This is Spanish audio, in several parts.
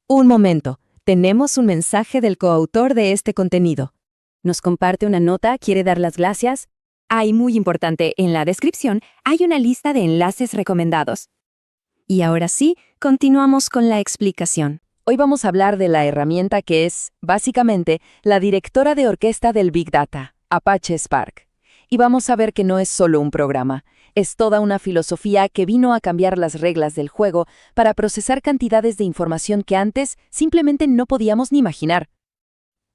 Un momento, tenemos un mensaje del coautor de este contenido. Nos comparte una nota, quiere dar las gracias. Hay muy importante, en la descripción hay una lista de enlaces recomendados. Y ahora sí, continuamos con la explicación. Hoy vamos a hablar de la herramienta que es, básicamente, la directora de orquesta del Big Data, Apache Spark. Y vamos a ver que no es solo un programa, es toda una filosofía que vino a cambiar las reglas del juego para procesar cantidades de información que antes simplemente no podíamos ni imaginar.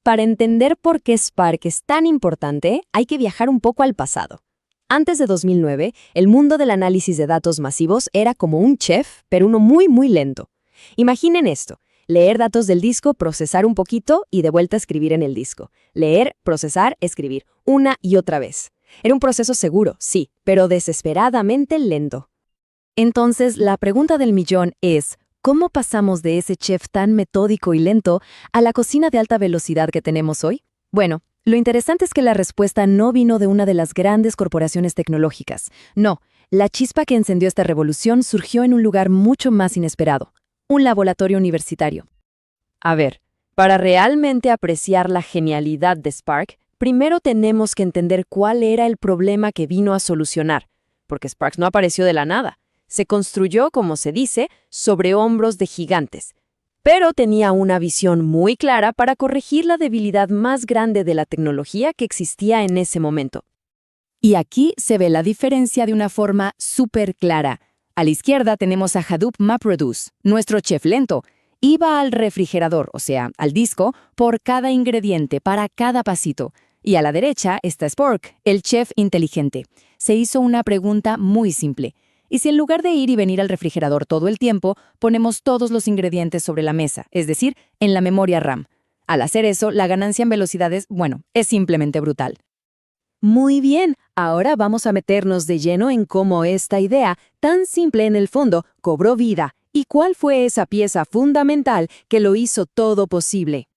Para entender por qué Spark es tan importante, hay que viajar un poco al pasado. Antes de 2009, el mundo del análisis de datos masivos era como un chef, pero uno muy lento. Imaginen esto. Leer datos del disco, procesar un poquito y de vuelta escribir en el disco. Leer, procesar, escribir, una y otra vez. Era un proceso seguro, sí, pero desesperadamente lento. Entonces, la pregunta del millón es, ¿cómo pasamos de ese chef tan metódico y lento a la cocina de alta velocidad que tenemos hoy? Bueno, lo interesante es que la respuesta no vino de una de las grandes corporaciones tecnológicas. No, la chispa que encendió esta revolución surgió en un lugar mucho más inesperado. Un laboratorio universitario. A ver, para realmente apreciar la genialidad de Spark, primero tenemos que entender cuál era el problema que vino a solucionar, porque Spark no apareció de la nada. Se construyó, como se dice, sobre hombros de gigantes, pero tenía una visión muy clara para corregir la debilidad más grande de la tecnología que existía en ese momento. Y aquí se ve la diferencia de una forma súper clara. A la izquierda tenemos a Hadoop MapReduce, nuestro chef lento. Iba al refrigerador, o sea, al disco, por cada ingrediente, para cada pasito. Y a la derecha está Spark, el chef inteligente. Se hizo una pregunta muy simple. ¿Y si en lugar de ir y venir al refrigerador todo el tiempo, ponemos todos los ingredientes sobre la mesa, es decir, en la memoria RAM? Al hacer eso, la ganancia en velocidades, es simplemente brutal. Muy bien, ahora vamos a meternos de lleno en cómo esta idea, tan simple en el fondo, cobró vida y cuál fue esa pieza fundamental que lo hizo todo posible.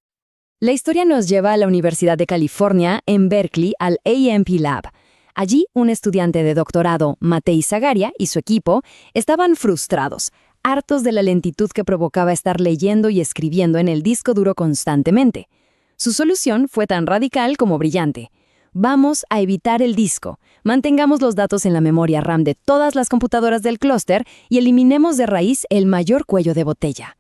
La historia nos lleva a la Universidad de California, en Berkeley, al AMP Lab. Allí, un estudiante de doctorado, Matei Zagaria, y su equipo estaban frustrados, hartos de la lentitud que provocaba estar leyendo y escribiendo en el disco duro constantemente. Su solución fue tan radical como brillante. Vamos a evitar el disco, mantengamos los datos en la memoria RAM de todas las computadoras del clúster y eliminemos de raíz el mayor cuello de botella.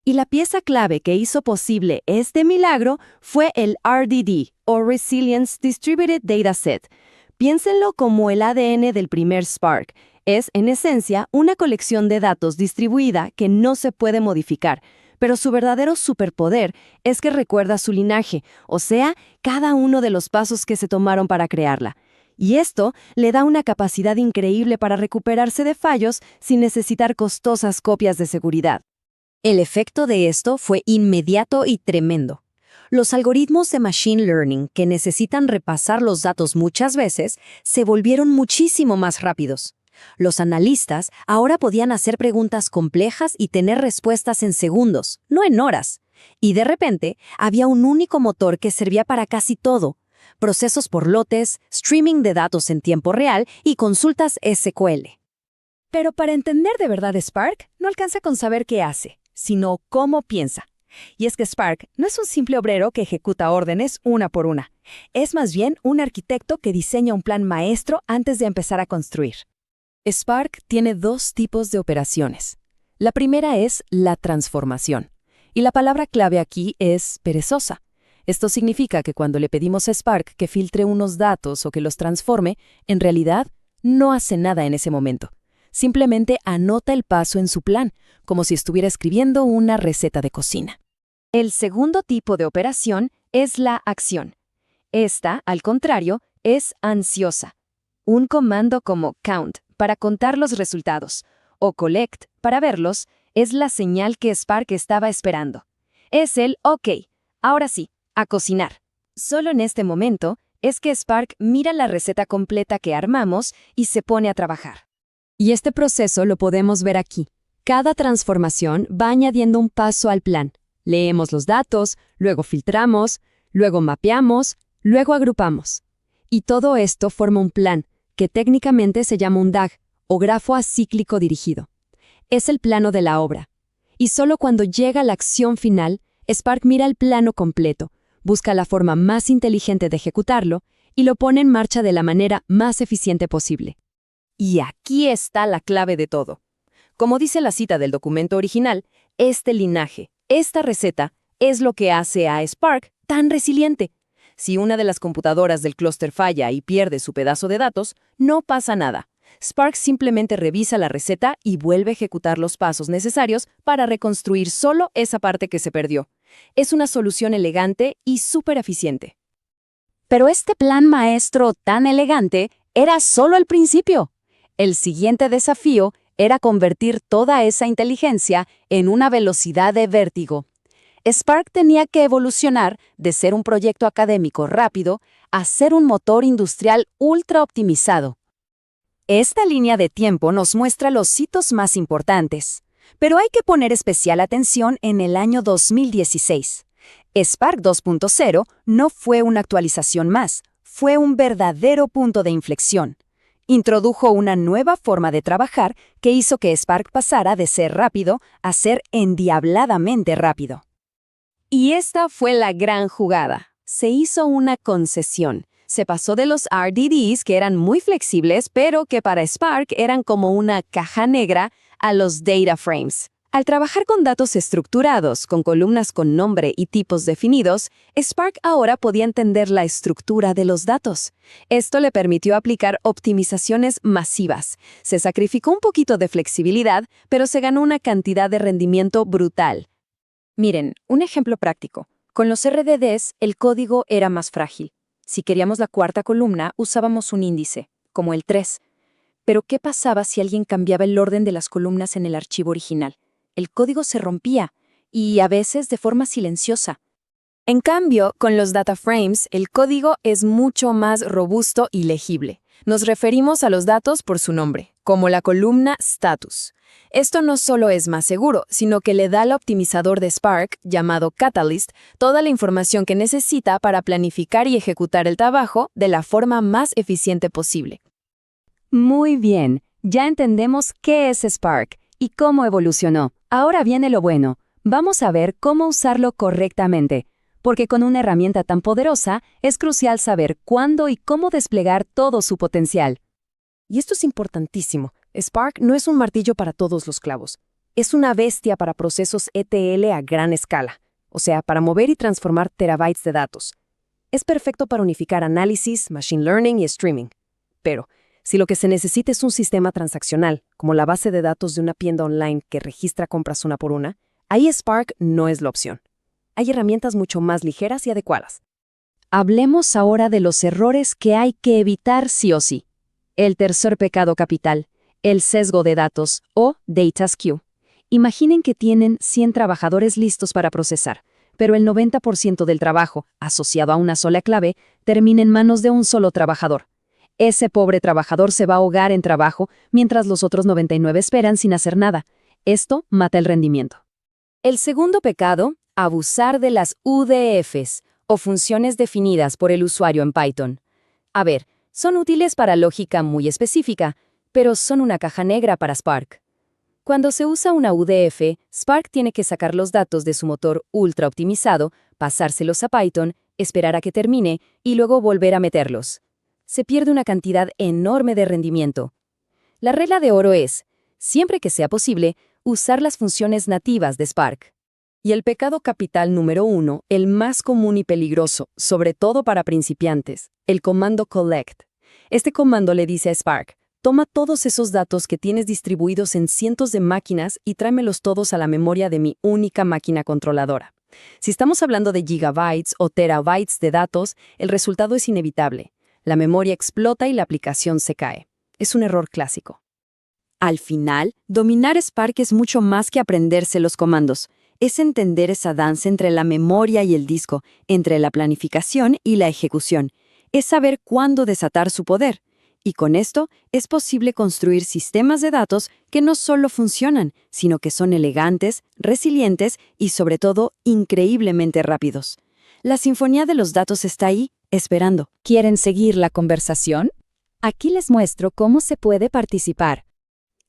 Y la pieza clave que hizo posible este milagro fue el RDD, o Resilience Distributed Dataset. Piénsenlo como el ADN del primer Spark. Es, en esencia, una colección de datos distribuida que no se puede modificar, pero su verdadero superpoder es que recuerda su linaje, o sea, cada uno de los pasos que se tomaron para crearla. Y esto le da una capacidad increíble para recuperarse de fallos sin necesitar costosas copias de seguridad. El efecto de esto fue inmediato y tremendo. Los algoritmos de Machine Learning, que necesitan repasar los datos muchas veces, se volvieron muchísimo más rápidos. Los analistas ahora podían hacer preguntas complejas y tener respuestas en segundos, no en horas. Y de repente, había un único motor que servía para casi todo. Procesos por lotes, streaming de datos en tiempo real y consultas SQL. Pero para entender de verdad Spark, no alcanza con saber qué hace, sino cómo piensa. Y es que Spark no es un simple obrero que ejecuta órdenes una por una. Es más bien un arquitecto que diseña un plan maestro antes de empezar a construir. Spark tiene dos tipos de operaciones. La primera es la transformación. Y la palabra clave aquí es perezosa. Esto significa que cuando le pedimos a Spark que filtre unos datos o que los transforme, en realidad no hace nada en ese momento. Simplemente anota el paso en su plan, como si estuviera escribiendo una receta de cocina. El segundo tipo de operación es la acción. Esta, al contrario, es ansiosa. Un comando como count para contar los resultados o collect para verlos es la señal que Spark estaba esperando. Es el OK, ahora sí, a cocinar. Solo en este momento es que Spark mira la receta completa que armamos y se pone a trabajar. Y este proceso lo podemos ver aquí. Cada transformación va añadiendo un paso al plan. Leemos los datos, luego filtramos, luego mapeamos, luego agrupamos. Y todo esto forma un plan, que técnicamente se llama un DAG, o grafo acíclico dirigido. Es el plano de la obra. Y solo cuando llega la acción final, Spark mira el plano completo, busca la forma más inteligente de ejecutarlo y lo pone en marcha de la manera más eficiente posible. Y aquí está la clave de todo. Como dice la cita del documento original, este linaje, esta receta, es lo que hace a Spark tan resiliente. Si una de las computadoras del clúster falla y pierde su pedazo de datos, no pasa nada. Spark simplemente revisa la receta y vuelve a ejecutar los pasos necesarios para reconstruir solo esa parte que se perdió. Es una solución elegante y súper eficiente. Pero este plan maestro tan elegante era solo el principio. El siguiente desafío era convertir toda esa inteligencia en una velocidad de vértigo. Spark tenía que evolucionar de ser un proyecto académico rápido a ser un motor industrial ultra optimizado. Esta línea de tiempo nos muestra los hitos más importantes, pero hay que poner especial atención en el año 2016. Spark 2.0 no fue una actualización más, fue un verdadero punto de inflexión. Introdujo una nueva forma de trabajar que hizo que Spark pasara de ser rápido a ser endiabladamente rápido. Y esta fue la gran jugada. Se hizo una concesión. Se pasó de los RDDs, que eran muy flexibles, pero que para Spark eran como una caja negra, a los data frames. Al trabajar con datos estructurados, con columnas con nombre y tipos definidos, Spark ahora podía entender la estructura de los datos. Esto le permitió aplicar optimizaciones masivas. Se sacrificó un poquito de flexibilidad, pero se ganó una cantidad de rendimiento brutal. Miren, un ejemplo práctico. Con los RDDs, el código era más frágil. Si queríamos la cuarta columna, usábamos un índice, como el 3. Pero ¿qué pasaba si alguien cambiaba el orden de las columnas en el archivo original? El código se rompía, y a veces de forma silenciosa. En cambio, con los data frames, el código es mucho más robusto y legible. Nos referimos a los datos por su nombre, como la columna status. Esto no solo es más seguro, sino que le da al optimizador de Spark, llamado Catalyst, toda la información que necesita para planificar y ejecutar el trabajo de la forma más eficiente posible. Muy bien, ya entendemos qué es Spark y cómo evolucionó. Ahora viene lo bueno. Vamos a ver cómo usarlo correctamente, porque con una herramienta tan poderosa es crucial saber cuándo y cómo desplegar todo su potencial. Y esto es importantísimo. Spark no es un martillo para todos los clavos. Es una bestia para procesos ETL a gran escala, o sea, para mover y transformar terabytes de datos. Es perfecto para unificar análisis, machine learning y streaming. Pero, si lo que se necesita es un sistema transaccional, como la base de datos de una tienda online que registra compras una por una, ahí Spark no es la opción. Hay herramientas mucho más ligeras y adecuadas. Hablemos ahora de los errores que hay que evitar sí o sí. El tercer pecado capital, el sesgo de datos o data skew. Imaginen que tienen 100 trabajadores listos para procesar, pero el 90% del trabajo, asociado a una sola clave, termina en manos de un solo trabajador. Ese pobre trabajador se va a ahogar en trabajo, mientras los otros 99 esperan sin hacer nada. Esto mata el rendimiento. El segundo pecado, abusar de las UDFs, o funciones definidas por el usuario en Python. A ver, son útiles para lógica muy específica, pero son una caja negra para Spark. Cuando se usa una UDF, Spark tiene que sacar los datos de su motor ultra optimizado, pasárselos a Python, esperar a que termine y luego volver a meterlos. Se pierde una cantidad enorme de rendimiento. La regla de oro es, siempre que sea posible, usar las funciones nativas de Spark. Y el pecado capital número 1, el más común y peligroso, sobre todo para principiantes, el comando collect. Este comando le dice a Spark, toma todos esos datos que tienes distribuidos en cientos de máquinas y tráemelos todos a la memoria de mi única máquina controladora. Si estamos hablando de gigabytes o terabytes de datos, el resultado es inevitable. La memoria explota y la aplicación se cae. Es un error clásico. Al final, dominar Spark es mucho más que aprenderse los comandos. Es entender esa danza entre la memoria y el disco, entre la planificación y la ejecución. Es saber cuándo desatar su poder. Y con esto es posible construir sistemas de datos que no solo funcionan, sino que son elegantes, resilientes y sobre todo increíblemente rápidos. La sinfonía de los datos está ahí, esperando. ¿Quieren seguir la conversación? Aquí les muestro cómo se puede participar.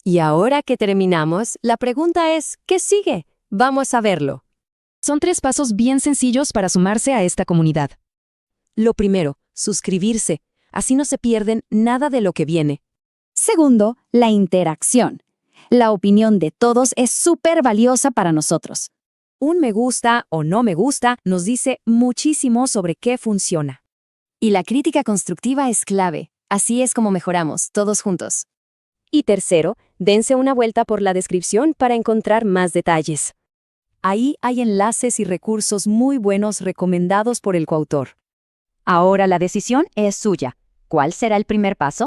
Y ahora que terminamos, la pregunta es, ¿qué sigue? Vamos a verlo. Son 3 pasos bien sencillos para sumarse a esta comunidad. Lo primero, suscribirse. Así no se pierden nada de lo que viene. Segundo, la interacción. La opinión de todos es súper valiosa para nosotros. Un me gusta o no me gusta nos dice muchísimo sobre qué funciona. Y la crítica constructiva es clave. Así es como mejoramos, todos juntos. Y tercero, dense una vuelta por la descripción para encontrar más detalles. Ahí hay enlaces y recursos muy buenos recomendados por el coautor. Ahora la decisión es suya. ¿Cuál será el primer paso?